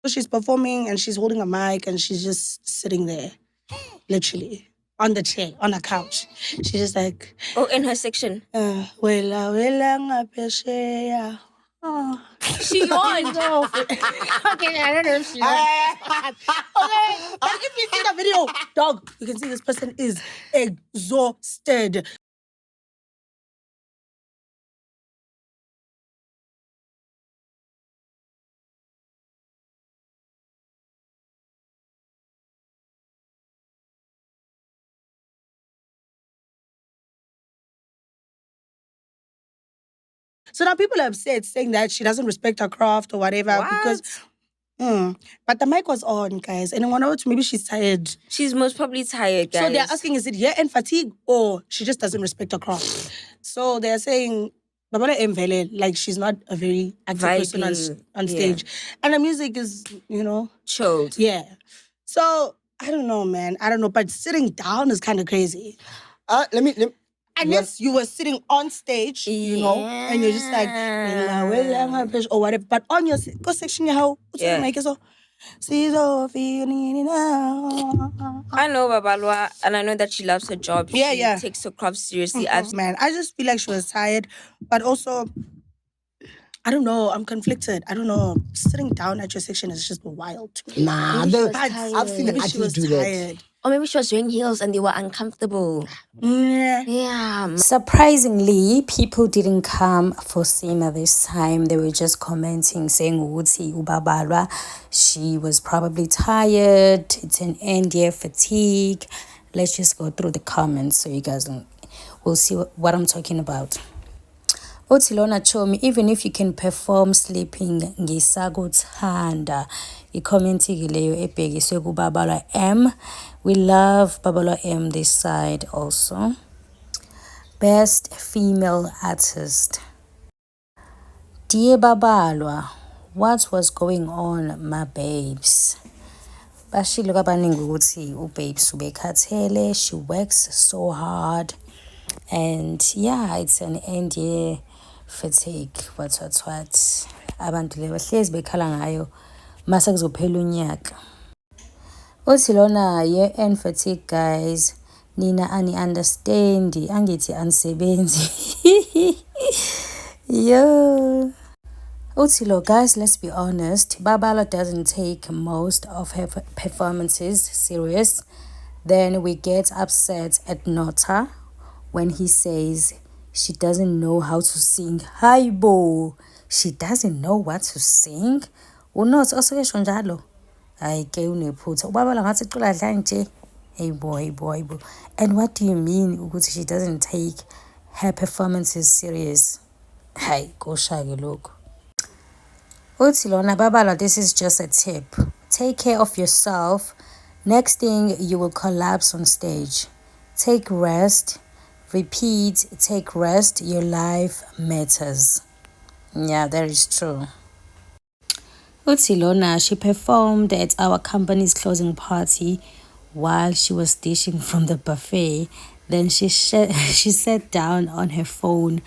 So she's performing and she's holding a mic and she's just sitting there, literally, on the chair, on a couch. She's just like, Oh, in her section. Wela, wela, ngapesheya. Oh. She yawned. Okay, I don't know if she yawned. Okay, but if you see the video, dog, you can see this person is exhausted. So now people are upset saying that she doesn't respect her craft or whatever because. But the mic was on, guys, and I wonder maybe she's tired. She's most probably tired, guys. So they're asking, is it year-end fatigue or she just doesn't respect her craft? So they're saying, Babala Mvele, like she's not a very active person on stage. And the music is, chilled. Yeah. So I don't know, man. I don't know. But sitting down is kind of crazy. Let me Unless you were sitting on stage, and you're just like, or whatever. But on your section, how? Yeah. I know Babalwa, and I know that she loves her job. She takes her craft seriously. Man, I just feel like she was tired, but also, I don't know. I'm conflicted. I don't know. Sitting down at your section is just wild to me. Nah, I've seen an artist do that. Or maybe she was wearing heels and they were uncomfortable. Yeah. Surprisingly, people didn't come for Sima this time. They were just commenting, saying, Uti Ubabalwa, she was probably tired. It's an end year fatigue. Let's just go through the comments so you guys will see what I'm talking about. Otilona Chomi, even if you can perform sleeping, ngisakuthanda. I-commenti leyo ebhekiswe kuBabalwa M. We love Babalwa M this side also. Best female artist. Dear Babalwa, what was going on, my babes? Bashilo kabaningi ukuthi ubabes ubekhathele. She works so hard. And yeah, it's an end year fatigue. What. Abantu le bahlezi bekhala ngayo mase kuzophela unyaka. Uthi lona year-end fatigue, guys. Nina ani-understandi, angithi anisebenzi. Yo. Uthi lo, guys, let's be honest. Babalwa doesn't take most of her performances serious. Then we get upset at Nota when he says she doesn't know how to sing. Hi, bo. She doesn't know what to sing? Unotha osokesho njalo. Hayi ke unephutha. Ubabala ngathi cula dla nje. Hey boy. And what do you mean ukuthi she doesn't take her performances serious? Hayi koshake lokho. Uthi lona Babalwa, this is just a tip. Take care of yourself. Next thing you will collapse on stage. Take rest. Repeat, take rest. Your life matters. Yeah, that is true. Uthi lona, she performed at our company's closing party while she was dishing from the buffet. Then she sat down on her phone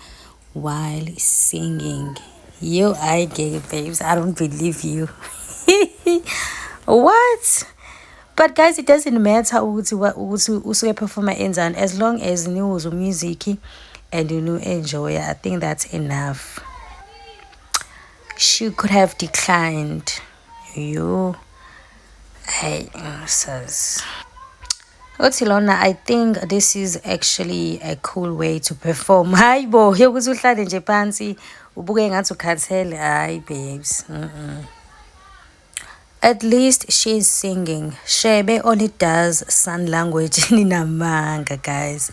while singing. You, I get it, babes. I don't believe you. What? But guys, it doesn't matter usuke performer enzani, as long as niwuzwa music and you enjoy it. I think that's enough. She could have declined. Otilona, I think this is actually a cool way to perform. Hayi bo, yokuthi uhlale nje phansi ubuke ngathi ukhathele. Hayi babes. At least she's singing. Shebe only does sign language. Ninamanga, guys.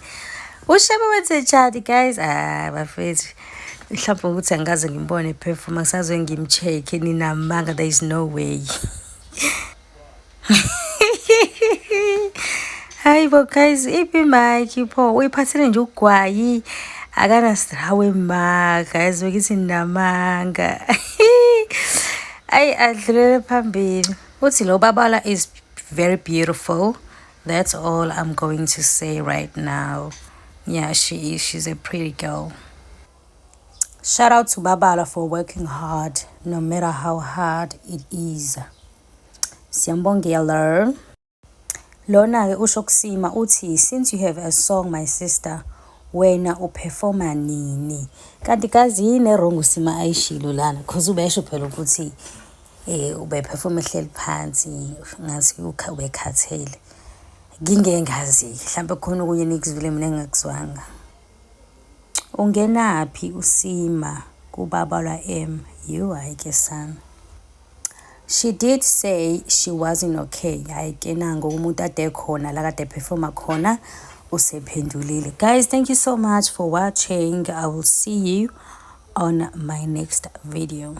Ushebe wenze chati, guys. Bafethu. Mhlawumbe ukuthi angaze ngimbone perform, ngisaze ngimcheck. Ninamanga, there is no way. Hayi bo, guys, iphi mic pho uyiphathele nje ugwayi akana strawe ma, guys, bekithi ninamanga. Ay adlulele phambili. Uthi lo Babalwa is very beautiful. That's all I'm going to say right now. Yeah, she is. She's a pretty girl. Shout out to Babalwa for working hard, no matter how hard it is. Siyambongela. Lona ke usho kusima uthi, since you have a song my sister, wena uperforma nini? Kanti kazi yini erong usima ayishilo lana, because ubesho phela ukuthi ube perform ehleli phansi ngathi ubekhathele. Ngingengazi mhlambe khona okunye nikuzwile mina engakuzwanga. Ungenaphi usima kubaba lwa M? You ayike sana. She did say she wasn't okay. Ayike nango umuntu ade khona la kade performa khona usephendulile. Guys, thank you so much for watching. I will see you on my next video.